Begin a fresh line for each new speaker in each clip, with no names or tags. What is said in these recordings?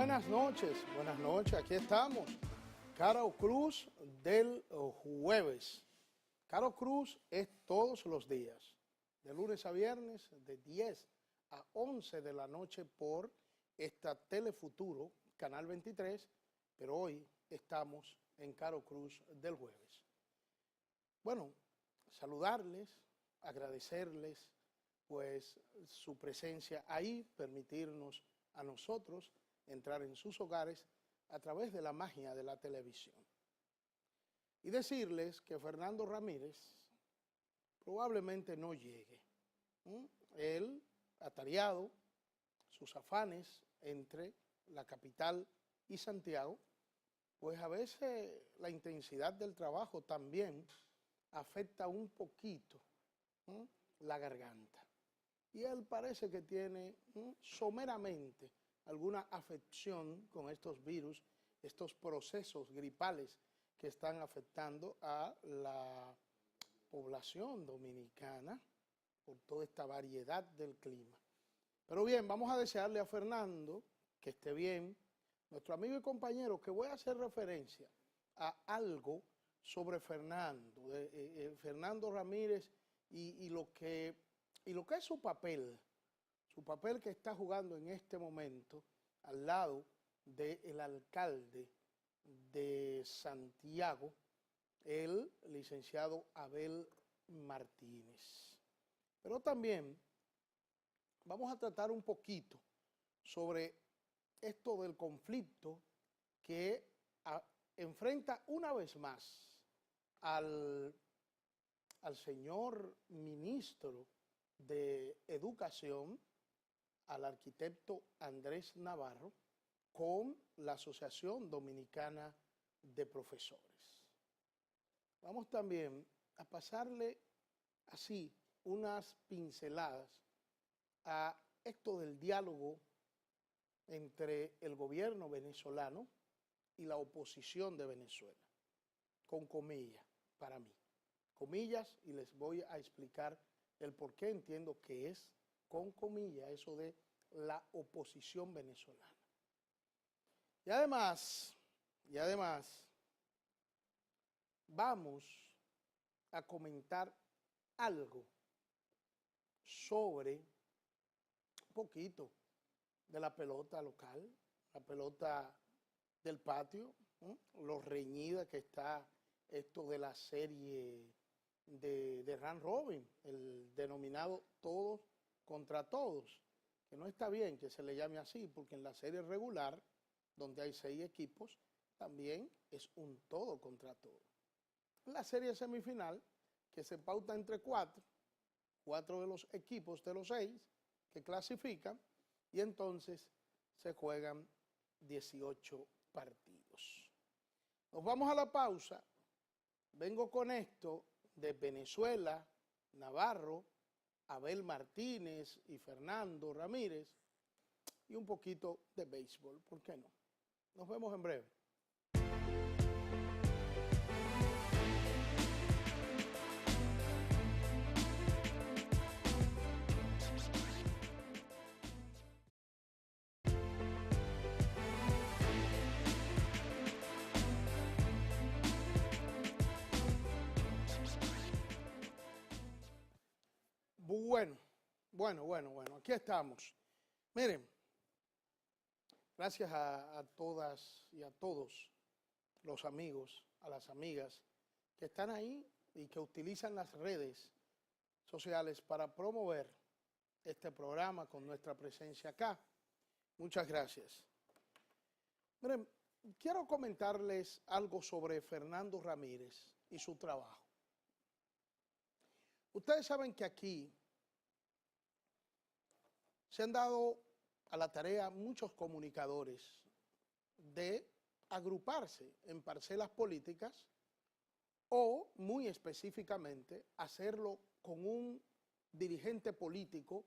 buenas noches, aquí estamos. Caro Cruz del jueves. Caro Cruz es todos los días, de lunes a viernes, de 10 a 11 de la noche por esta Telefuturo, Canal 23, pero hoy estamos en Caro Cruz del jueves. Bueno, saludarles, agradecerles pues su presencia ahí, permitirnos a nosotros entrar en sus hogares a través de la magia de la televisión. Y decirles que Fernando Ramírez probablemente no llegue. Él, atareado, sus afanes entre la capital y Santiago, pues a veces la intensidad del trabajo también afecta un poquito la garganta. Y él parece que tiene someramente alguna afección con estos virus, estos procesos gripales que están afectando a la población dominicana por toda esta variedad del clima. Pero bien, vamos a desearle a Fernando que esté bien, nuestro amigo y compañero, que voy a hacer referencia a algo sobre Fernando, Fernando Ramírez y lo que es su papel que está jugando en este momento al lado del alcalde de Santiago, el licenciado Abel Martínez. Pero también vamos a tratar un poquito sobre esto del conflicto que enfrenta una vez más al señor ministro de Educación, al arquitecto Andrés Navarro, con la Asociación Dominicana de Profesores. Vamos también a pasarle así unas pinceladas a esto del diálogo entre el gobierno venezolano y la oposición de Venezuela, con comillas para mí. Comillas, y les voy a explicar el por qué entiendo que es con comillas eso de la oposición venezolana. Y además, vamos a comentar algo sobre un poquito de la pelota local, la pelota del patio, lo reñida que está esto de la serie de round robin, el denominado todos contra todos, que no está bien que se le llame así, porque en la serie regular, donde hay 6 equipos, también es un todo contra todo. En la serie semifinal, que se pauta entre 4 de los equipos de los 6 que clasifican, y entonces se juegan 18 partidos. Nos vamos a la pausa. Vengo con esto de Venezuela, Navarro, Abel Martínez y Fernando Ramírez, y un poquito de béisbol, ¿por qué no? Nos vemos en breve. Bueno, aquí estamos. Miren, gracias a todas y a todos los amigos, a las amigas que están ahí y que utilizan las redes sociales para promover este programa con nuestra presencia acá. Muchas gracias. Miren, quiero comentarles algo sobre Fernando Ramírez y su trabajo. Ustedes saben que aquí se han dado a la tarea muchos comunicadores de agruparse en parcelas políticas o, muy específicamente, hacerlo con un dirigente político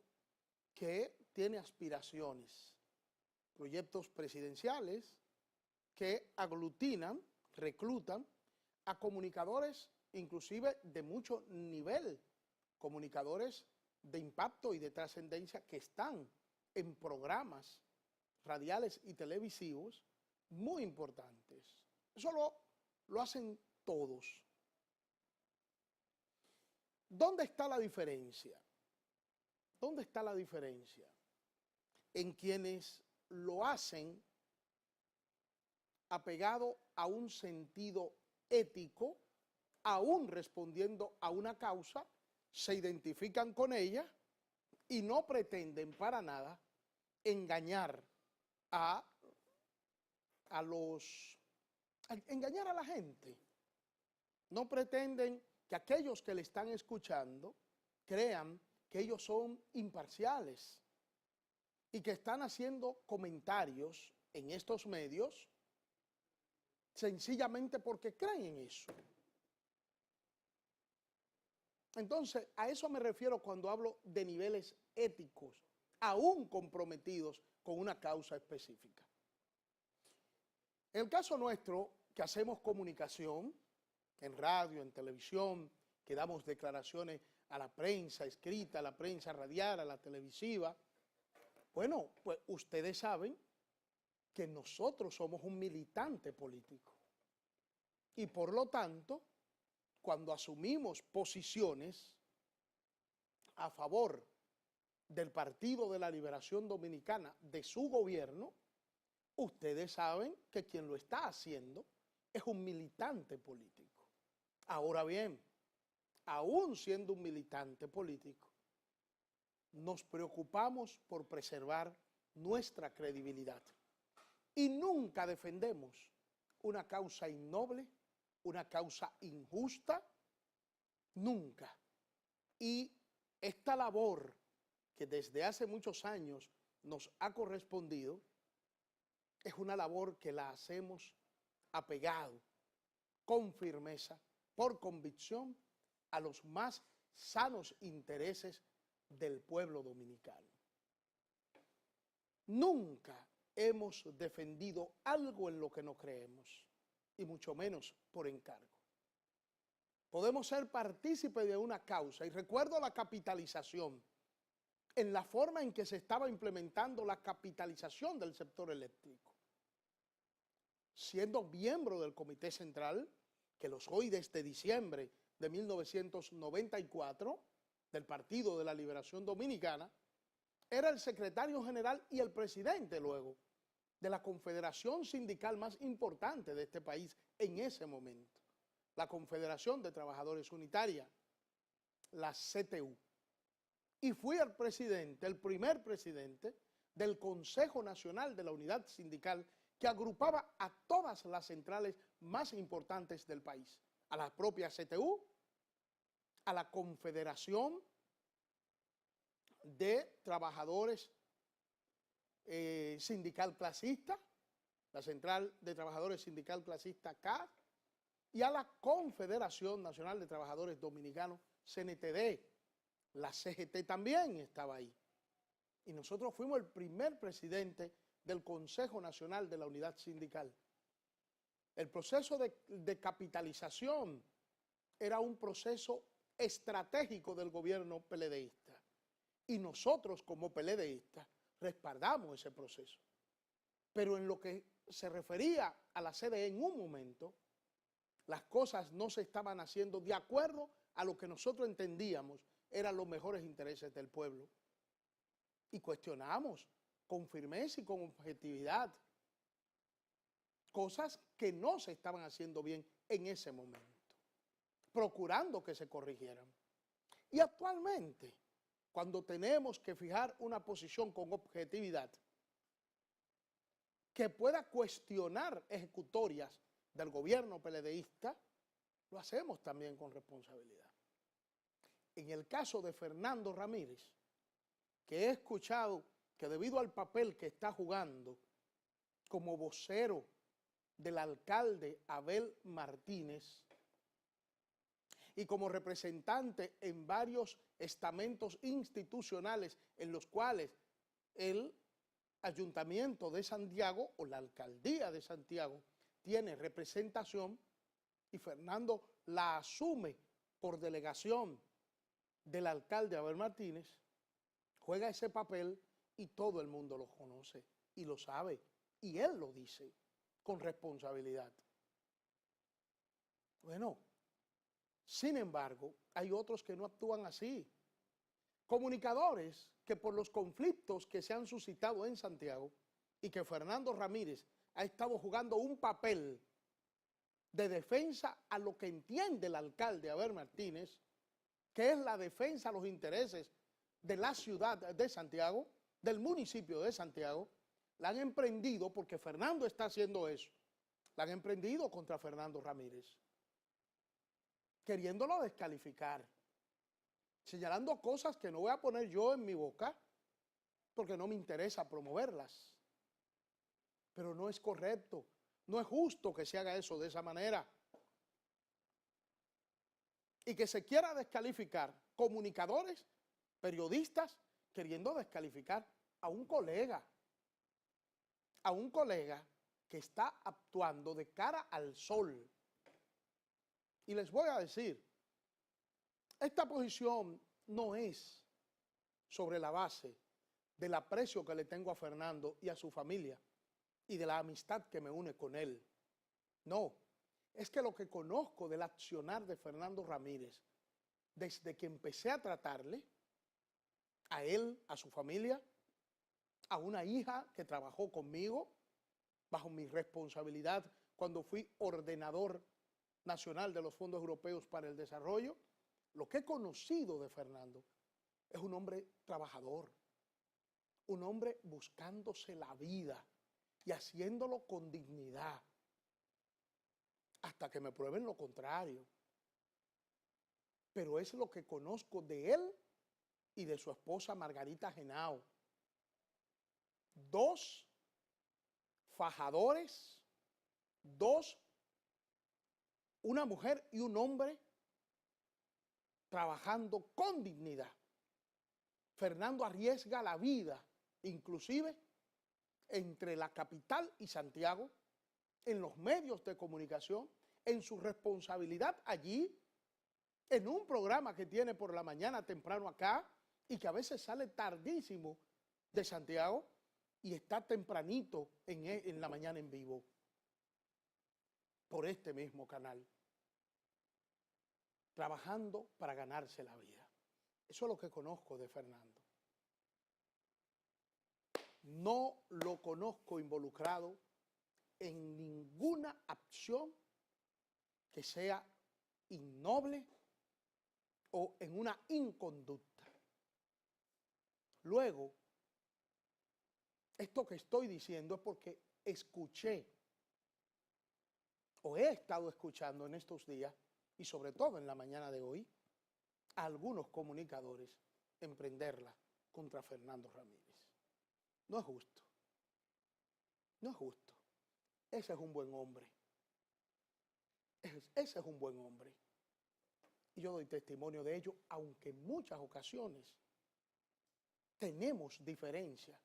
que tiene aspiraciones, proyectos presidenciales que aglutinan, reclutan a comunicadores inclusive de mucho nivel, comunicadores de impacto y de trascendencia que están en programas radiales y televisivos muy importantes. Eso lo hacen todos. ¿Dónde está la diferencia? ¿Dónde está la diferencia? En quienes lo hacen apegado a un sentido ético, aún respondiendo a una causa, se identifican con ella y no pretenden para nada engañar engañar a la gente. No pretenden que aquellos que le están escuchando crean que ellos son imparciales y que están haciendo comentarios en estos medios sencillamente porque creen en eso. Entonces, a eso me refiero cuando hablo de niveles éticos, aún comprometidos con una causa específica. En el caso nuestro, que hacemos comunicación en radio, en televisión, que damos declaraciones a la prensa escrita, a la prensa radial, a la televisiva, bueno, pues ustedes saben que nosotros somos un militante político. Y por lo tanto, cuando asumimos posiciones a favor del Partido de la Liberación Dominicana, de su gobierno, ustedes saben que quien lo está haciendo es un militante político. Ahora bien, aún siendo un militante político, nos preocupamos por preservar nuestra credibilidad y nunca defendemos una causa innoble, una causa injusta, nunca. Y esta labor que desde hace muchos años nos ha correspondido es una labor que la hacemos apegado, con firmeza, por convicción, a los más sanos intereses del pueblo dominicano. Nunca hemos defendido algo en lo que no creemos, y mucho menos por encargo. Podemos ser partícipes de una causa, y recuerdo la capitalización, en la forma en que se estaba implementando la capitalización del sector eléctrico. Siendo miembro del Comité Central, que lo soy desde diciembre de 1994, del Partido de la Liberación Dominicana, era el secretario general y el presidente luego de la confederación sindical más importante de este país en ese momento, la Confederación de Trabajadores Unitarias, la CTU. Y fui el presidente, el primer presidente del Consejo Nacional de la Unidad Sindical, que agrupaba a todas las centrales más importantes del país, a la propia CTU, a la Confederación de Trabajadores Sindical Clasista, la Central de Trabajadores Sindical Clasista CAD, y a la Confederación Nacional de Trabajadores Dominicanos, CNTD. La CGT también estaba ahí. Y nosotros fuimos el primer presidente del Consejo Nacional de la Unidad Sindical. El proceso de capitalización era un proceso estratégico del gobierno PLDista. Y nosotros como PLDistas respaldamos ese proceso. Pero en lo que se refería a la CDE en un momento, las cosas no se estaban haciendo de acuerdo a lo que nosotros entendíamos eran los mejores intereses del pueblo. Y cuestionamos con firmeza y con objetividad cosas que no se estaban haciendo bien en ese momento, procurando que se corrigieran. Y actualmente, cuando tenemos que fijar una posición con objetividad que pueda cuestionar ejecutorias del gobierno PLDista, lo hacemos también con responsabilidad. En el caso de Fernando Ramírez, que he escuchado que debido al papel que está jugando como vocero del alcalde Abel Martínez y como representante en varios estamentos institucionales en los cuales el Ayuntamiento de Santiago o la Alcaldía de Santiago tiene representación y Fernando la asume por delegación del alcalde Abel Martínez, juega ese papel y todo el mundo lo conoce. y lo sabe, y él lo dice con responsabilidad. Bueno, sin embargo, hay otros que no actúan así. Comunicadores que por los conflictos que se han suscitado en Santiago y que Fernando Ramírez ha estado jugando un papel de defensa a lo que entiende el alcalde Abel Martínez, que es la defensa a los intereses de la ciudad de Santiago, del municipio de Santiago, la han emprendido porque Fernando está haciendo eso. La han emprendido contra Fernando Ramírez, queriéndolo descalificar, señalando cosas que no voy a poner yo en mi boca porque no me interesa promoverlas. Pero no es correcto, no es justo que se haga eso de esa manera. Y que se quiera descalificar comunicadores, periodistas, queriendo descalificar a un colega que está actuando de cara al sol. Y les voy a decir, esta posición no es sobre la base del aprecio que le tengo a Fernando y a su familia y de la amistad que me une con él. No, es que lo que conozco del accionar de Fernando Ramírez, desde que empecé a tratarle, a él, a su familia, a una hija que trabajó conmigo, bajo mi responsabilidad cuando fui ordenador nacional de los fondos europeos para el desarrollo, lo que he conocido de Fernando es un hombre trabajador, un hombre buscándose la vida y haciéndolo con dignidad, hasta que me prueben lo contrario. Pero es lo que conozco de él y de su esposa Margarita Henao. Dos fajadores, una mujer y un hombre trabajando con dignidad. Fernando arriesga la vida, inclusive entre la capital y Santiago, en los medios de comunicación, en su responsabilidad allí, en un programa que tiene por la mañana temprano acá y que a veces sale tardísimo de Santiago y está tempranito en la mañana en vivo por este mismo canal, trabajando para ganarse la vida. Eso es lo que conozco de Fernando. No lo conozco involucrado en ninguna acción que sea innoble o en una inconducta. Luego, esto que estoy diciendo es porque escuché o he estado escuchando en estos días y sobre todo en la mañana de hoy a algunos comunicadores emprenderla contra Fernando Ramírez. No es justo. No es justo. Ese es un buen hombre. Ese es un buen hombre. Y yo doy testimonio de ello, aunque en muchas ocasiones tenemos diferencias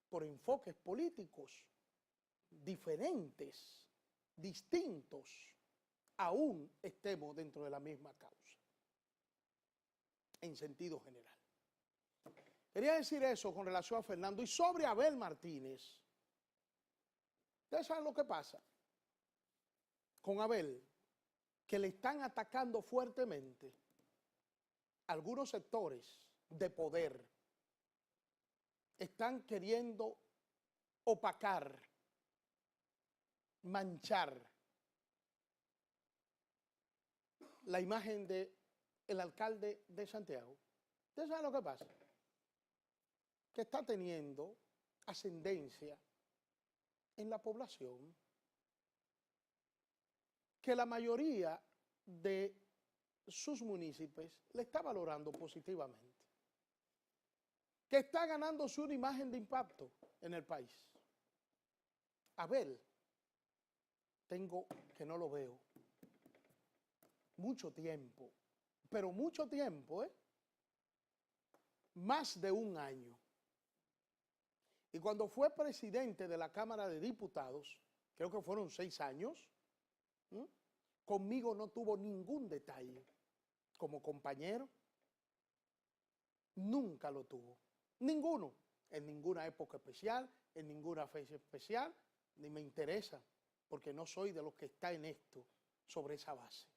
por enfoques políticos diferentes, distintos, aún estemos dentro de la misma causa, en sentido general. Quería decir eso con relación a Fernando y sobre Abel Martínez. ¿Ustedes saben lo que pasa con Abel? Que le están atacando fuertemente algunos sectores de poder. Están queriendo opacar, manchar la imagen del alcalde de Santiago. ¿Ustedes saben lo que pasa? Que está teniendo ascendencia en la población, que la mayoría de sus municipios le está valorando positivamente, que está ganándose una imagen de impacto en el país. Abel, tengo que no lo veo mucho tiempo, pero mucho tiempo, más de un año. Y cuando fue presidente de la Cámara de Diputados, creo que fueron 6 años, conmigo no tuvo ningún detalle. Como compañero, nunca lo tuvo. Ninguno. En ninguna época especial, en ninguna fecha especial, ni me interesa, porque no soy de los que está en esto sobre esa base.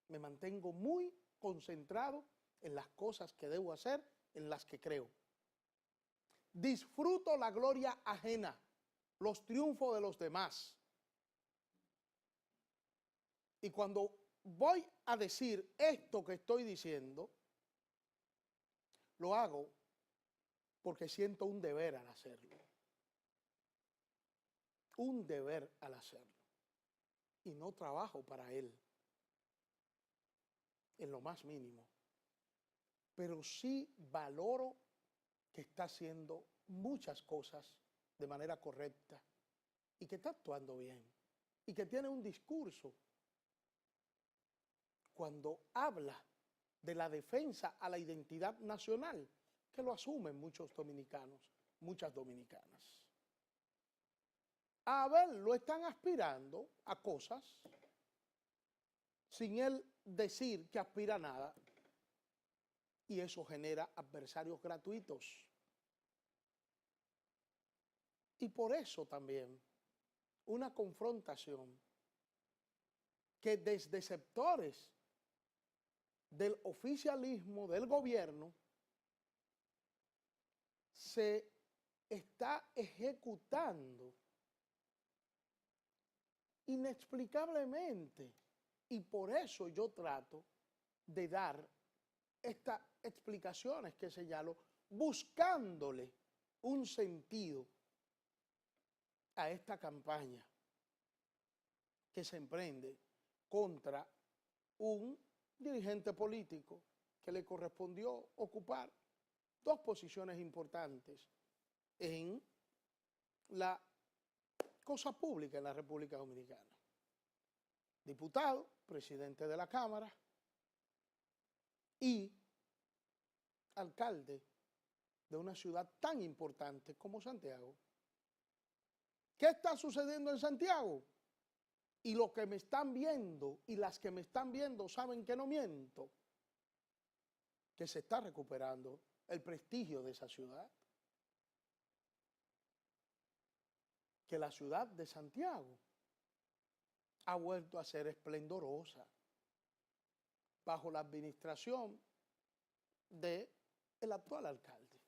Me mantengo muy concentrado en las cosas que debo hacer, en las que creo. Disfruto la gloria ajena, los triunfos de los demás. Y cuando voy a decir esto que estoy diciendo, lo hago porque siento un deber al hacerlo. Un deber al hacerlo. Y no trabajo para él, en lo más mínimo. Pero sí valoro que está haciendo muchas cosas de manera correcta y que está actuando bien y que tiene un discurso cuando habla de la defensa a la identidad nacional, que lo asumen muchos dominicanos, muchas dominicanas. A ver, lo están aspirando a cosas sin él decir que aspira a nada, y eso genera adversarios gratuitos. Y por eso también una confrontación que desde sectores del oficialismo, del gobierno, se está ejecutando inexplicablemente. Y por eso yo trato de dar estas explicaciones que señalo, buscándole un sentido a esta campaña que se emprende contra un dirigente político que le correspondió ocupar dos posiciones importantes en la cosa pública en la República Dominicana. Diputado, presidente de la Cámara y alcalde de una ciudad tan importante como Santiago. ¿Qué está sucediendo en Santiago? Y los que me están viendo y las que me están viendo saben que no miento, que se está recuperando el prestigio de esa ciudad. Que la ciudad de Santiago ha vuelto a ser esplendorosa bajo la administración del actual alcalde.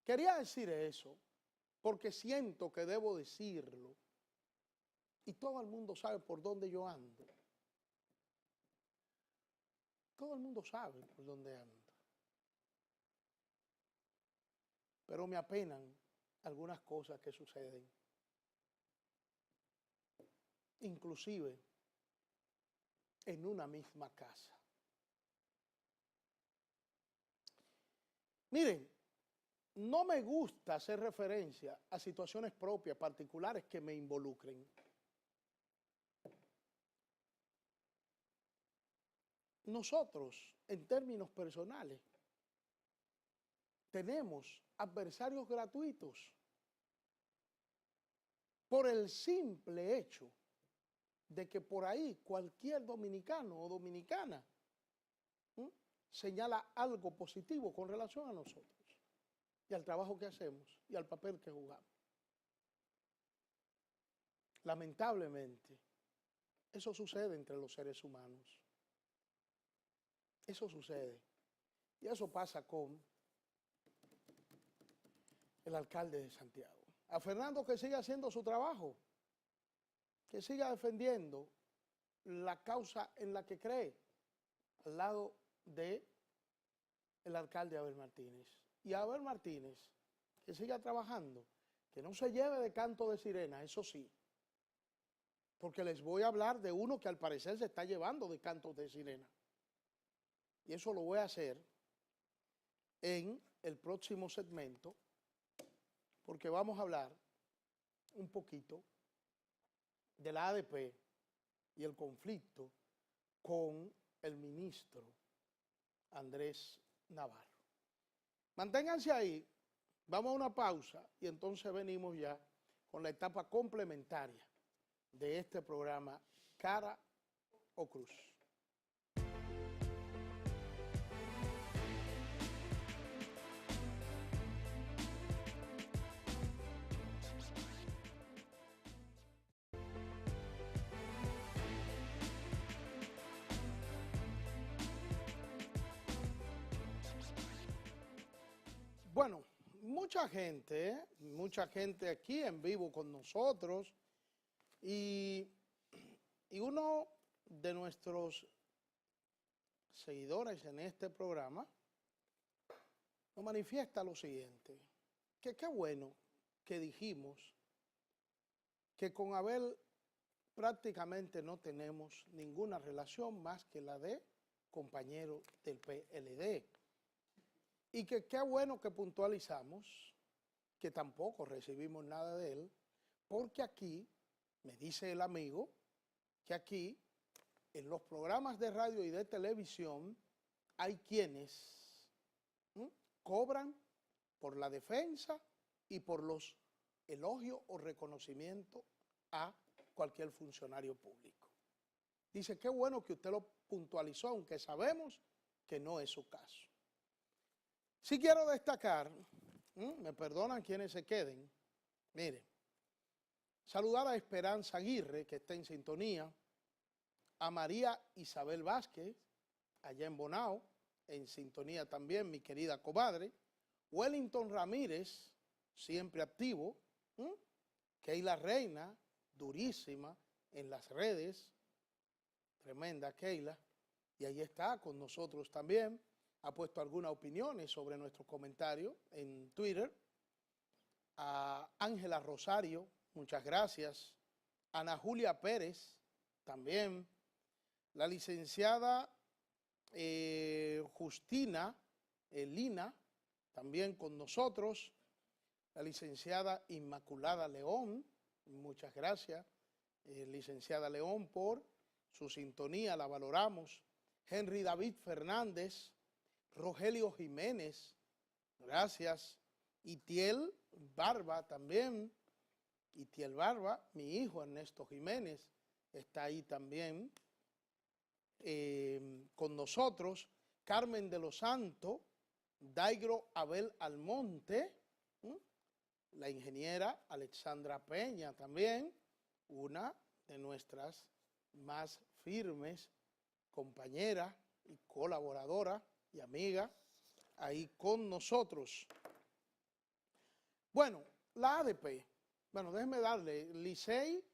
Quería decir eso porque siento que debo decirlo y todo el mundo sabe por dónde yo ando. Todo el mundo sabe por dónde ando. Pero me apenan algunas cosas que suceden. Inclusive en una misma casa. Miren, no me gusta hacer referencia a situaciones propias, particulares que me involucren. Nosotros, en términos personales, tenemos adversarios gratuitos por el simple hecho de que por ahí cualquier dominicano o dominicana señala algo positivo con relación a nosotros y al trabajo que hacemos y al papel que jugamos. Lamentablemente, eso sucede entre los seres humanos. Eso sucede. Y eso pasa con el alcalde de Santiago. A Fernando que siga haciendo su trabajo, que siga defendiendo la causa en la que cree, al lado de el alcalde Abel Martínez. Y a Abel Martínez, que siga trabajando, que no se lleve de canto de sirena, eso sí, porque les voy a hablar de uno que al parecer se está llevando de cantos de sirena. Y eso lo voy a hacer en el próximo segmento, porque vamos a hablar un poquito de la ADP y el conflicto con el ministro Andrés Navarro. Manténganse ahí, vamos a una pausa y entonces venimos ya con la etapa complementaria de este programa Cara o Cruz. Bueno, mucha gente aquí en vivo con nosotros y uno de nuestros seguidores en este programa nos manifiesta lo siguiente, que qué bueno que dijimos que con Abel prácticamente no tenemos ninguna relación más que la de compañero del PLD. Y que qué bueno que puntualizamos que tampoco recibimos nada de él, porque aquí, me dice el amigo, que aquí en los programas de radio y de televisión hay quienes cobran por la defensa y por los elogios o reconocimientos a cualquier funcionario público. Dice, qué bueno que usted lo puntualizó, aunque sabemos que no es su caso. Sí quiero destacar, me perdonan quienes se queden, miren, saludar a Esperanza Aguirre, que está en sintonía, a María Isabel Vázquez, allá en Bonao, en sintonía también, mi querida comadre, Wellington Ramírez, siempre activo, Keila Reina, durísima en las redes, tremenda Keila, y ahí está con nosotros también, ha puesto algunas opiniones sobre nuestro comentario en Twitter, a Ángela Rosario, muchas gracias, Ana Julia Pérez, también, la licenciada Justina Lina, también con nosotros, la licenciada Inmaculada León, muchas gracias, licenciada León, por su sintonía, la valoramos, Henry David Fernández, Rogelio Jiménez, gracias, Itiel Barba también, Itiel Barba, mi hijo Ernesto Jiménez, está ahí también con nosotros, Carmen de los Santos, Daigro Abel Almonte, la ingeniera Alexandra Peña también, una de nuestras más firmes compañeras y colaboradora y amiga, ahí con nosotros. Bueno, la ADP, bueno, déjeme darle, Licey,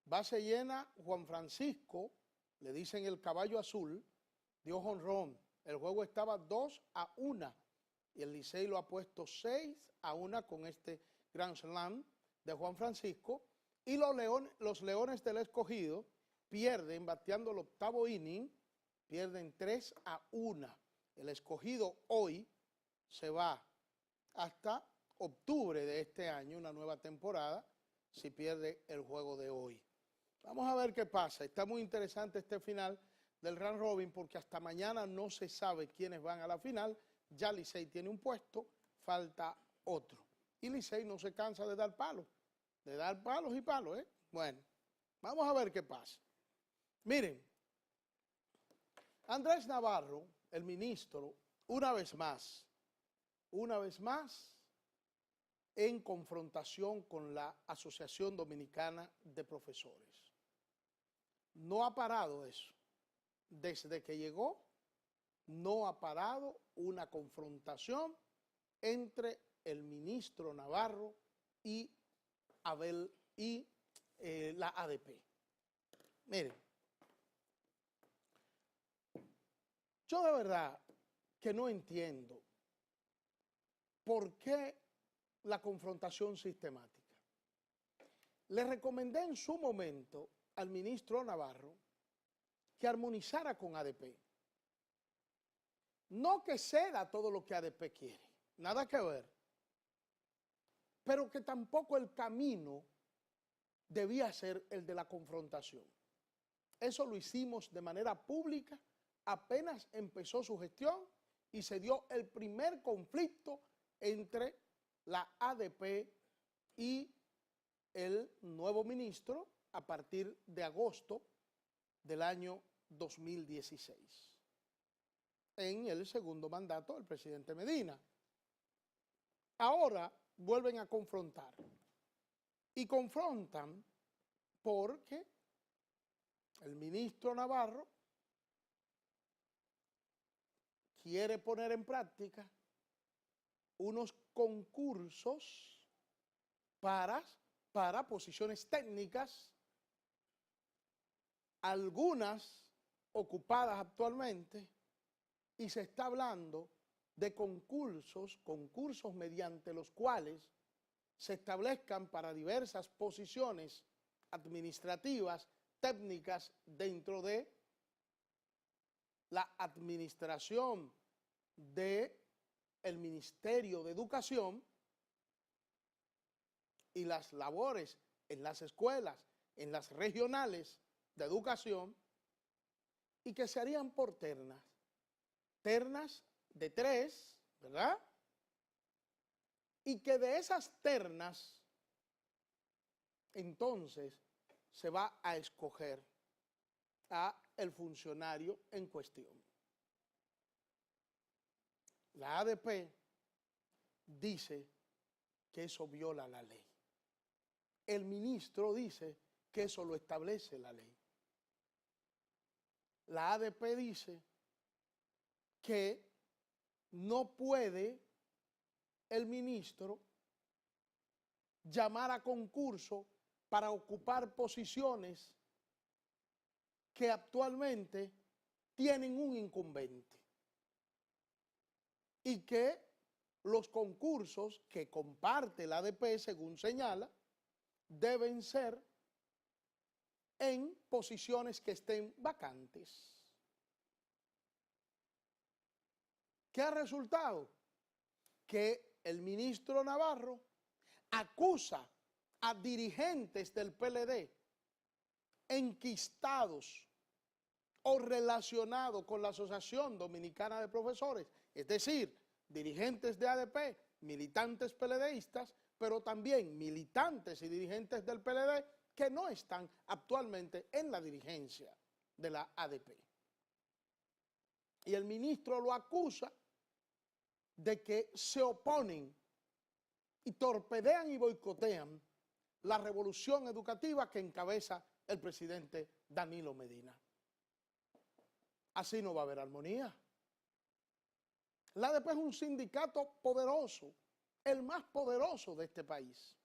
base llena, Juan Francisco, le dicen el caballo azul, dio jonrón, el juego estaba 2-1 y el Licey lo ha puesto 6-1 con este Grand Slam de Juan Francisco y los Leones del Escogido pierden, bateando el octavo inning, pierden 3-1. El Escogido hoy se va hasta octubre de este año, una nueva temporada, si pierde el juego de hoy. Vamos a ver qué pasa. Está muy interesante este final del round robin porque hasta mañana no se sabe quiénes van a la final. Ya Licey tiene un puesto, falta otro. Y Licey no se cansa de dar palos y palos, ¿eh? Bueno, vamos a ver qué pasa. Miren, Andrés Navarro, el ministro, una vez más, en confrontación con la Asociación Dominicana de Profesores. No ha parado eso. Desde que llegó, no ha parado una confrontación entre el ministro Navarro y Abel y la ADP. Miren, yo de verdad que no entiendo por qué la confrontación sistemática. Le recomendé en su momento al ministro Navarro que armonizara con ADP. No que ceda todo lo que ADP quiere, nada que ver, pero que tampoco el camino debía ser el de la confrontación. Eso lo hicimos de manera pública, apenas empezó su gestión y se dio el primer conflicto entre la ADP y el nuevo ministro a partir de agosto del año 2016, en el segundo mandato del presidente Medina. Ahora vuelven a confrontar y confrontan porque el ministro Navarro quiere poner en práctica unos concursos para posiciones técnicas, algunas ocupadas actualmente, y se está hablando de concursos mediante los cuales se establezcan para diversas posiciones administrativas, técnicas dentro de la administración del Ministerio de Educación y las labores en las escuelas, en las regionales de educación, y que se harían por ternas de 3, ¿verdad? Y que de esas ternas, entonces, se va a escoger a el funcionario en cuestión. La ADP dice que eso viola la ley. El ministro dice que eso lo establece la ley. La ADP dice que no puede el ministro llamar a concurso para ocupar posiciones que actualmente tienen un incumbente, y que los concursos que comparte la ADP, según señala, deben ser en posiciones que estén vacantes. ¿Qué ha resultado? Que el ministro Navarro acusa a dirigentes del PLD enquistados o relacionados con la Asociación Dominicana de Profesores, es decir, dirigentes de ADP, militantes PLDistas, pero también militantes y dirigentes del PLD que no están actualmente en la dirigencia de la ADP. Y el ministro lo acusa de que se oponen y torpedean y boicotean la revolución educativa que encabeza el presidente Danilo Medina. Así no va a haber armonía. La ADP es un sindicato poderoso, el más poderoso de este país.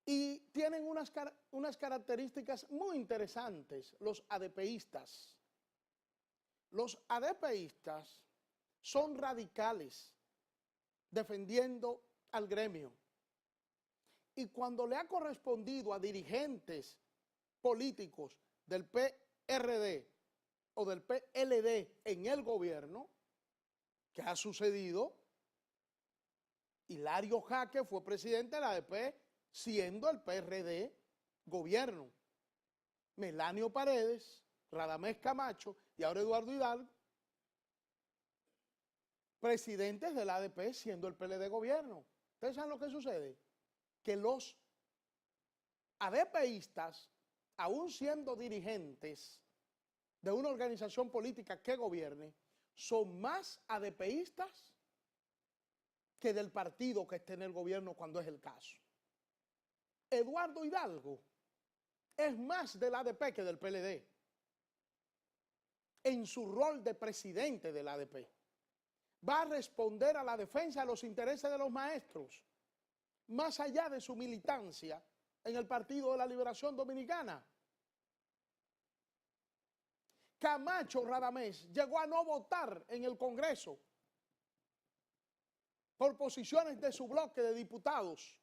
Y tienen unas características muy interesantes los ADPistas. Los ADPistas son radicales, defendiendo al gremio. Y cuando le ha correspondido a dirigentes políticos del PRD o del PLD en el gobierno, ¿qué ha sucedido? Hilario Jaque fue presidente de la ADP siendo el PRD gobierno. Melanio Paredes, Radamés Camacho y ahora Eduardo Hidalgo, presidentes de la ADP siendo el PLD gobierno. ¿Ustedes saben lo que sucede? Que los ADPistas, aún siendo dirigentes de una organización política que gobierne, son más ADPistas que del partido que esté en el gobierno cuando es el caso. Eduardo Hidalgo es más del ADP que del PLD en su rol de presidente del ADP. Va a responder a la defensa de los intereses de los maestros, más allá de su militancia en el Partido de la Liberación Dominicana. Camacho Radamés llegó a no votar en el Congreso por posiciones de su bloque de diputados,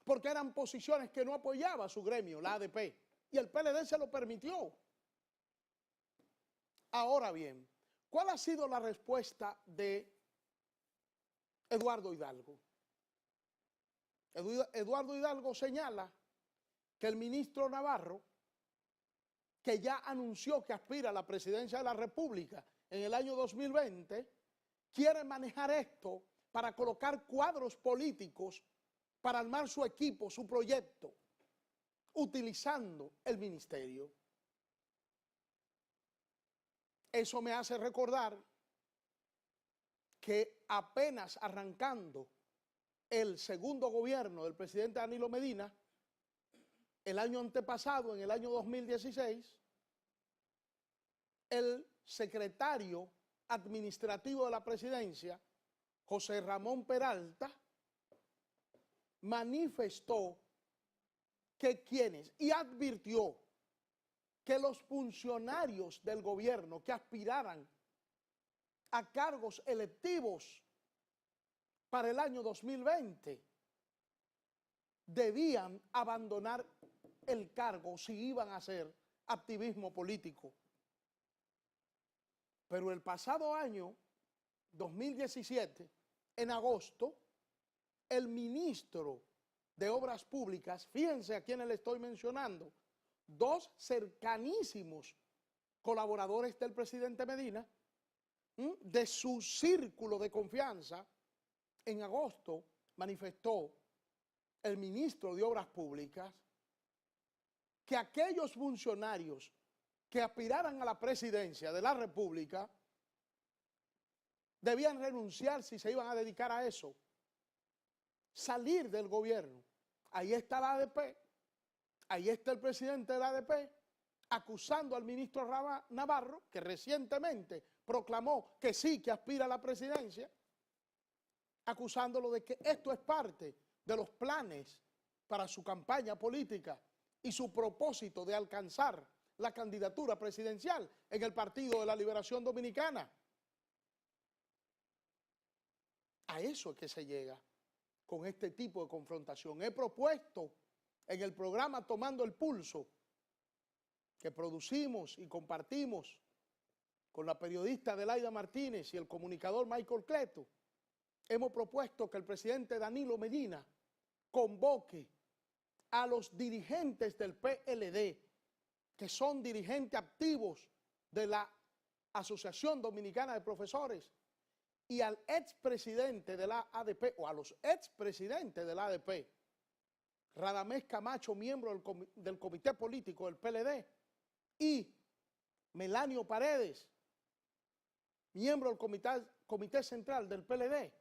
porque eran posiciones que no apoyaba su gremio, la ADP, y el PLD se lo permitió. Ahora bien, ¿cuál ha sido la respuesta de Eduardo Hidalgo? Eduardo Hidalgo señala que el ministro Navarro, que ya anunció que aspira a la presidencia de la República en el año 2020, quiere manejar esto para colocar cuadros políticos para armar su equipo, su proyecto, utilizando el ministerio. Eso me hace recordar que apenas arrancando el segundo gobierno del presidente Danilo Medina, el año antepasado, en el año 2016, el secretario administrativo de la presidencia, José Ramón Peralta, manifestó que y advirtió que los funcionarios del gobierno que aspiraran a cargos electivos para el año 2020 debían abandonar el cargo si iban a hacer activismo político. Pero el pasado año 2017, en agosto, el ministro de Obras Públicas, fíjense a quienes le estoy mencionando, dos cercanísimos colaboradores del presidente Medina, de su círculo de confianza, en agosto manifestó el ministro de Obras Públicas que aquellos funcionarios que aspiraran a la presidencia de la República debían renunciar si se iban a dedicar a eso, salir del gobierno. Ahí está la ADP, ahí está el presidente de la ADP, acusando al ministro Navarro, que recientemente proclamó que sí, que aspira a la presidencia, acusándolo de que esto es parte de los planes para su campaña política y su propósito de alcanzar la candidatura presidencial en el Partido de la Liberación Dominicana. A eso es que se llega con este tipo de confrontación. He propuesto en el programa Tomando el Pulso, que producimos y compartimos con la periodista Adelaida Martínez y el comunicador Michael Cleto, hemos propuesto que el presidente Danilo Medina convoque a los dirigentes del PLD, que son dirigentes activos de la Asociación Dominicana de Profesores, y al expresidente de la ADP, o a los expresidentes de la ADP, Radamés Camacho, miembro del comité político del PLD, y Melanio Paredes, miembro del comité central del PLD,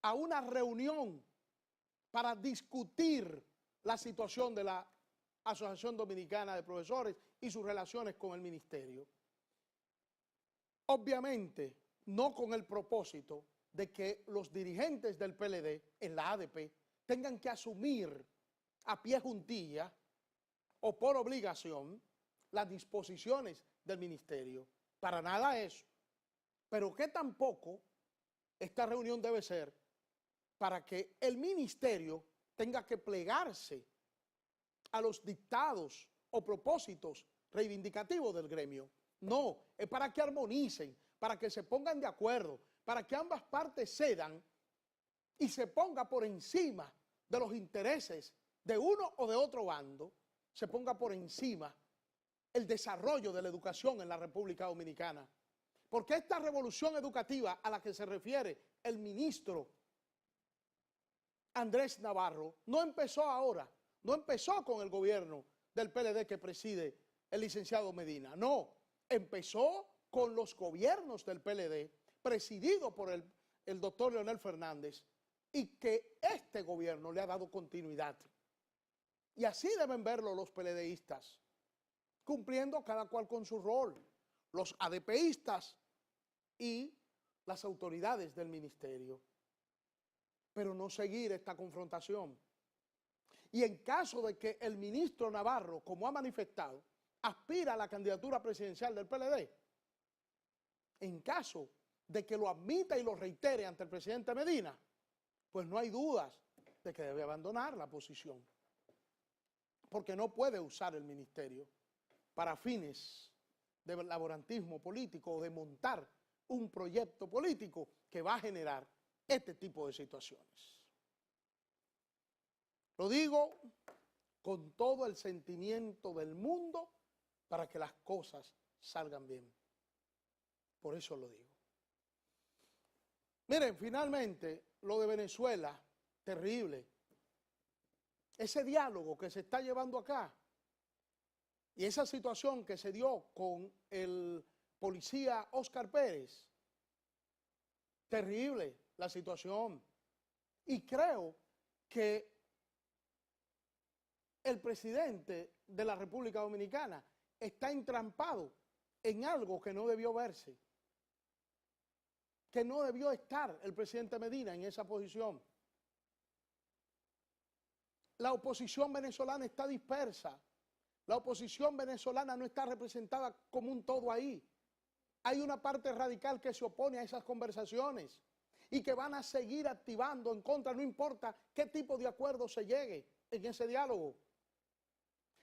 a una reunión para discutir la situación de la Asociación Dominicana de Profesores y sus relaciones con el ministerio. Obviamente, no con el propósito de que los dirigentes del PLD en la ADP tengan que asumir a pie juntilla o por obligación las disposiciones del ministerio. Para nada eso. Pero que tampoco esta reunión debe ser para que el ministerio tenga que plegarse a los dictados o propósitos reivindicativos del gremio. No, es para que armonicen, para que se pongan de acuerdo, para que ambas partes cedan y se ponga por encima de los intereses de uno o de otro bando, se ponga por encima el desarrollo de la educación en la República Dominicana. Porque esta revolución educativa a la que se refiere el ministro Andrés Navarro no empezó ahora, no empezó con el gobierno del PLD que preside el licenciado Medina, no, empezó con los gobiernos del PLD, presidido por el doctor Leonel Fernández, y que este gobierno le ha dado continuidad. Y así deben verlo los PLDistas, cumpliendo cada cual con su rol, los ADPistas y las autoridades del ministerio. Pero no seguir esta confrontación. Y en caso de que el ministro Navarro, como ha manifestado, aspira a la candidatura presidencial del PLD, en caso de que lo admita y lo reitere ante el presidente Medina, pues no hay dudas de que debe abandonar la posición, porque no puede usar el ministerio para fines de laborantismo político o de montar un proyecto político que va a generar este tipo de situaciones. Lo digo con todo el sentimiento del mundo para que las cosas salgan bien. Por eso lo digo. Miren, finalmente, lo de Venezuela, terrible. Ese diálogo que se está llevando acá y esa situación que se dio con el policía Óscar Pérez, terrible la situación. Y creo que el presidente de la República Dominicana está entrampado en algo que no debió verse. que no debió estar el presidente Medina en esa posición. La oposición venezolana está dispersa. La oposición venezolana no está representada como un todo ahí. Hay una parte radical que se opone a esas conversaciones y que van a seguir activando en contra, no importa qué tipo de acuerdo se llegue en ese diálogo.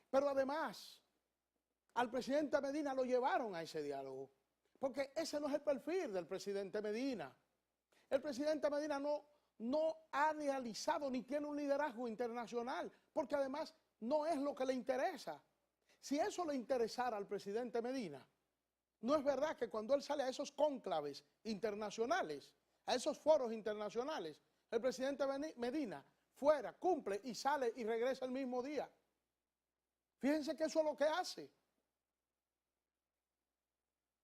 Pero además, al presidente Medina lo llevaron a ese diálogo, porque ese no es el perfil del presidente Medina. El presidente Medina no ha realizado ni tiene un liderazgo internacional, porque además no es lo que le interesa. Si eso le interesara al presidente Medina, no es verdad que cuando él sale a esos cónclaves internacionales, a esos foros internacionales, el presidente Medina fuera, cumple y sale y regresa el mismo día. Fíjense que eso es lo que hace.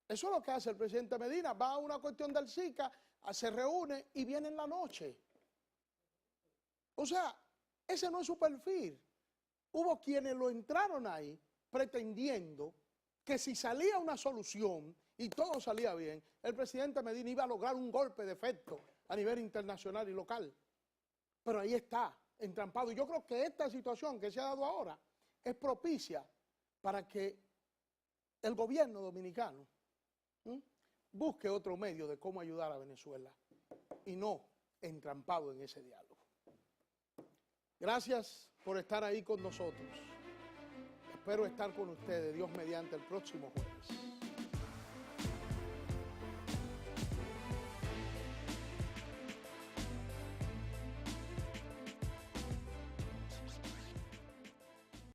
Eso es lo que hace el presidente Medina. Va a una cuestión del SICA, se reúne y viene en la noche. O sea, ese no es su perfil. Hubo quienes lo entraron ahí pretendiendo que si salía una solución y todo salía bien, el presidente Medina iba a lograr un golpe de efecto a nivel internacional y local. Pero ahí está, entrampado. Y yo creo que esta situación que se ha dado ahora es propicia para que el gobierno dominicano busque otro medio de cómo ayudar a Venezuela y no entrampado en ese diálogo. Gracias por estar ahí con nosotros. Espero estar con ustedes, Dios mediante, el próximo jueves.